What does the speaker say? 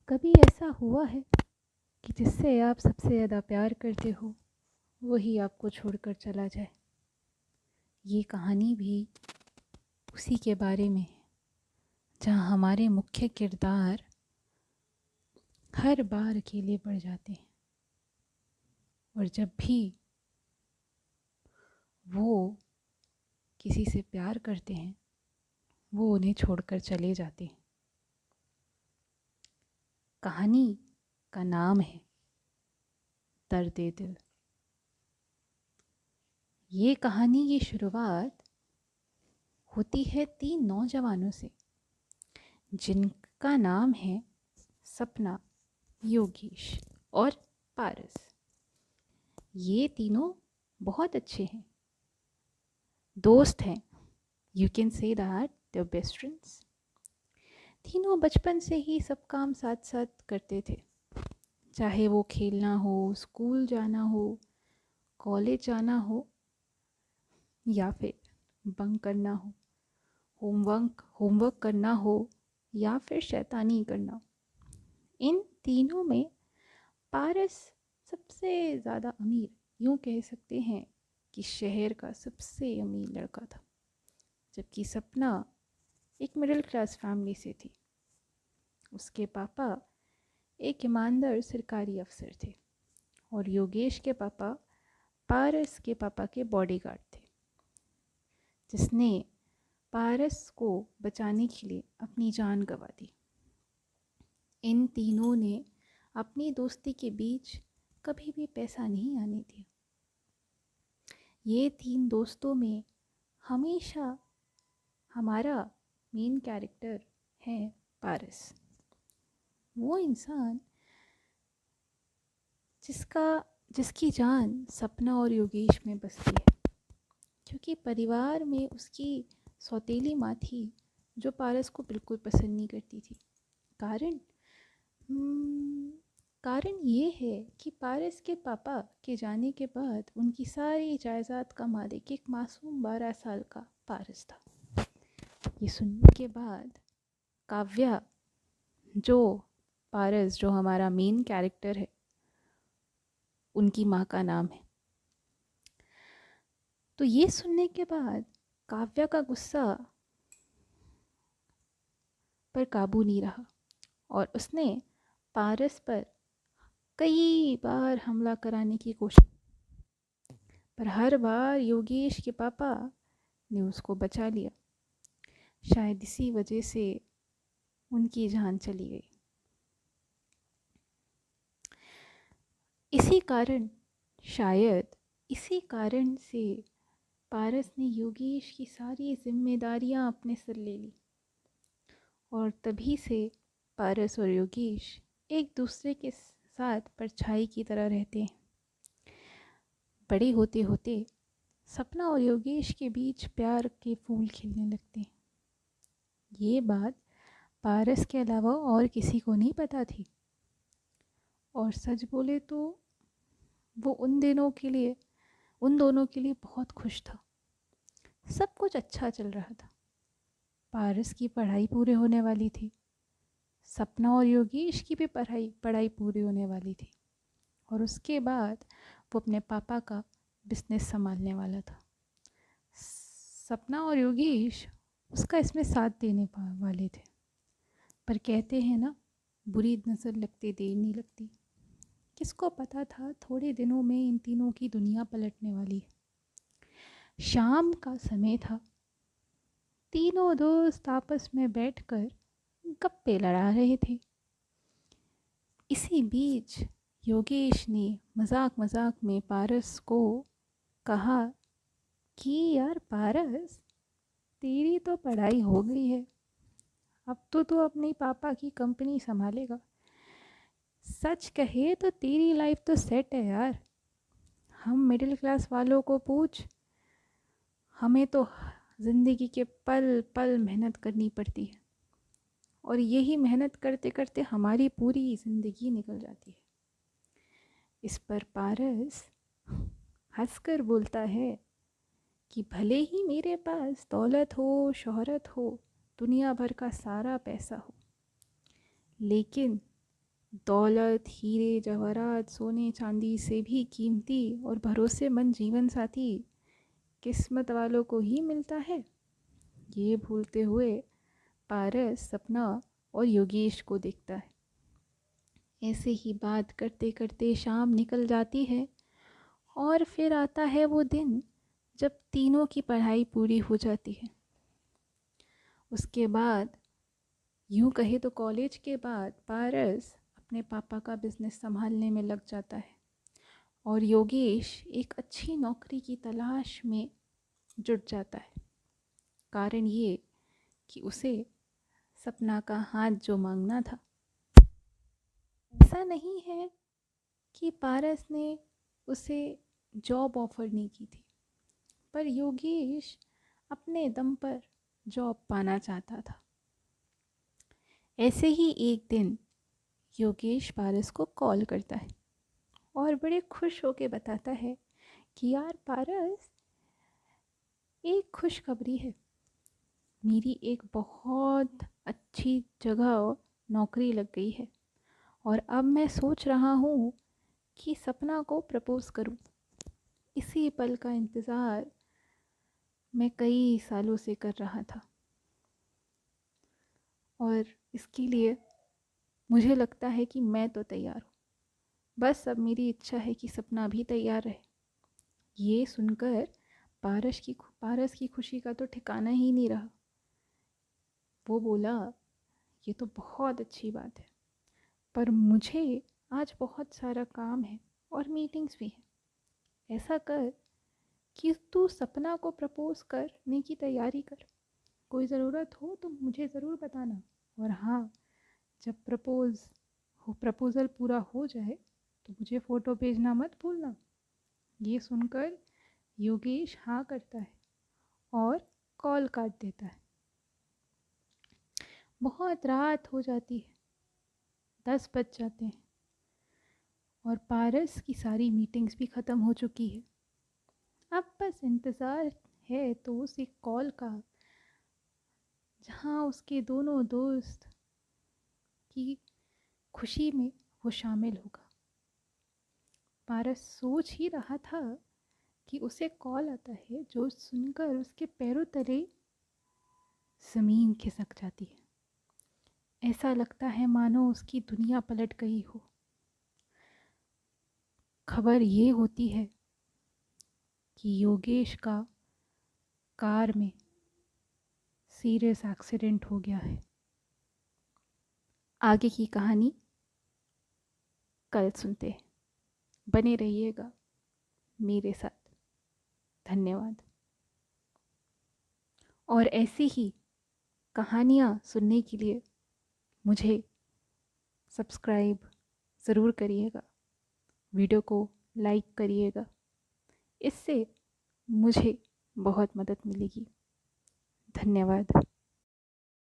कभी ऐसा हुआ है कि जिससे आप सबसे ज़्यादा प्यार करते हो वही आपको छोड़कर चला जाए? ये कहानी भी उसी के बारे में है, जहाँ हमारे मुख्य किरदार हर बार अकेले पड़ जाते हैं और जब भी वो किसी से प्यार करते हैं वो उन्हें छोड़कर चले जाते हैं। कहानी का नाम है दर्द दिल। ये कहानी की शुरुआत होती है 3 नौजवानों से जिनका नाम है सपना, योगेश और पारस। ये तीनों बहुत अच्छे हैं, दोस्त हैं। You can say that they are best friends. तीनों बचपन से ही सब काम साथ साथ करते थे, चाहे वो खेलना हो, स्कूल जाना हो, कॉलेज जाना हो या फिर बंक करना हो, होमवर्क करना हो या फिर शैतानी करना हो। इन तीनों में पारस सबसे ज़्यादा अमीर, यूँ कह सकते हैं कि शहर का सबसे अमीर लड़का था, जबकि सपना एक मिडिल क्लास फैमिली से थी। उसके पापा एक ईमानदार सरकारी अफसर थे और योगेश के पापा पारस के पापा के बॉडीगार्ड थे, जिसने पारस को बचाने के लिए अपनी जान गंवा दी। इन तीनों ने अपनी दोस्ती के बीच कभी भी पैसा नहीं आने दिया। ये 3 दोस्तों में हमेशा हमारा मेन कैरेक्टर है पारस। वो इंसान जिसकी जान सपना और योगेश में बसती है, क्योंकि परिवार में उसकी सौतेली माँ थी जो पारस को बिल्कुल पसंद नहीं करती थी। कारण ये है कि पारस के पापा के जाने के बाद उनकी सारी जायदाद का मालिक एक मासूम 12 साल का पारस था। ये सुनने के बाद काव्या, जो हमारा मेन कैरेक्टर है, उनकी माँ का नाम है। तो ये सुनने के बाद काव्या का गुस्सा पर काबू नहीं रहा और उसने पारस पर कई बार हमला कराने की कोशिश, पर हर बार योगेश के पापा ने उसको बचा लिया। शायद इसी वजह से उनकी जान चली गई। इसी कारण से पारस ने योगेश की सारी जिम्मेदारियां अपने सिर ले ली और तभी से पारस और योगेश एक दूसरे के साथ परछाई की तरह रहते हैं। बड़े होते होते सपना और योगेश के बीच प्यार के फूल खिलने लगते हैं। ये बात पारस के अलावा और किसी को नहीं पता थी और सच बोले तो वो उन दोनों के लिए बहुत खुश था। सब कुछ अच्छा चल रहा था। पारस की पढ़ाई पूरे होने वाली थी, सपना और योगेश की भी पढ़ाई पूरी होने वाली थी और उसके बाद वो अपने पापा का बिजनेस संभालने वाला था। सपना और योगेश उसका इसमें साथ देने वाले थे, पर कहते हैं ना, बुरी नज़र लगते देर नहीं लगती। किसको पता था थोड़े दिनों में इन तीनों की दुनिया पलटने वाली है। शाम का समय था। तीनों दोस्त आपस में बैठकर गप्पे लड़ा रहे थे। इसी बीच योगेश ने मजाक में पारस को कहा कि यार पारस, तेरी तो पढ़ाई हो गई है, अब तो तू अपने पापा की कंपनी संभालेगा। सच कहे तो तेरी लाइफ तो सेट है यार। हम मिडिल क्लास वालों को पूछ, हमें तो ज़िंदगी के पल पल मेहनत करनी पड़ती है और यही मेहनत करते करते हमारी पूरी ज़िंदगी निकल जाती है। इस पर पारस हंसकर बोलता है कि भले ही मेरे पास दौलत हो, शोहरत हो, दुनिया भर का सारा पैसा हो, लेकिन दौलत, हीरे जवाहरात, सोने चांदी से भी कीमती और भरोसेमंद जीवन साथी किस्मत वालों को ही मिलता है, ये भूलते हुए पारस सपना और योगेश को देखता है। ऐसे ही बात करते करते शाम निकल जाती है और फिर आता है वो दिन जब तीनों की पढ़ाई पूरी हो जाती है। उसके बाद यूँ कहे तो कॉलेज के बाद पारस अपने पापा का बिजनेस संभालने में लग जाता है और योगेश एक अच्छी नौकरी की तलाश में जुट जाता है। कारण ये कि उसे सपना का हाथ जो मांगना था, ऐसा नहीं है कि पारस ने उसे जॉब ऑफर नहीं की थी, पर योगेश अपने दम पर जॉब पाना चाहता था। ऐसे ही एक दिन योगेश पारस को कॉल करता है और बड़े खुश होकर बताता है कि यार पारस, एक खुशखबरी है, मेरी एक बहुत अच्छी जगह नौकरी लग गई है और अब मैं सोच रहा हूँ कि सपना को प्रपोज़ करूँ। इसी पल का इंतज़ार मैं कई सालों से कर रहा था और इसके लिए मुझे लगता है कि मैं तो तैयार हूँ। बस अब मेरी इच्छा है कि सपना भी तैयार रहे। ये सुनकर पारस की खुशी का तो ठिकाना ही नहीं रहा। वो बोला, ये तो बहुत अच्छी बात है, पर मुझे आज बहुत सारा काम है और मीटिंग्स भी हैं। ऐसा कर कि तू सपना को प्रपोज़ करने की तैयारी कर। कोई ज़रूरत हो तो मुझे ज़रूर बताना। और हाँ, जब प्रपोज़ल पूरा हो जाए तो मुझे फ़ोटो भेजना मत भूलना। ये सुनकर योगेश हाँ करता है और कॉल काट देता है। बहुत रात हो जाती है, 10 बज जाते हैं और पारस की सारी मीटिंग्स भी ख़त्म हो चुकी है। अब बस इंतज़ार है तो उस एक कॉल का, जहाँ उसके दोनों दोस्त की खुशी में वो शामिल होगा। पारस सोच ही रहा था कि उसे कॉल आता है जो सुनकर उसके पैरों तले ज़मीन खिसक जाती है। ऐसा लगता है मानो उसकी दुनिया पलट गई हो। खबर ये होती है कि योगेश का कार में सीरियस एक्सीडेंट हो गया है। आगे की कहानी कल सुनते हैं। बने रहिएगा मेरे साथ। धन्यवाद। और ऐसी ही कहानियाँ सुनने के लिए मुझे सब्सक्राइब ज़रूर करिएगा, वीडियो को लाइक करिएगा। इससे मुझे बहुत मदद मिलेगी। धन्यवाद।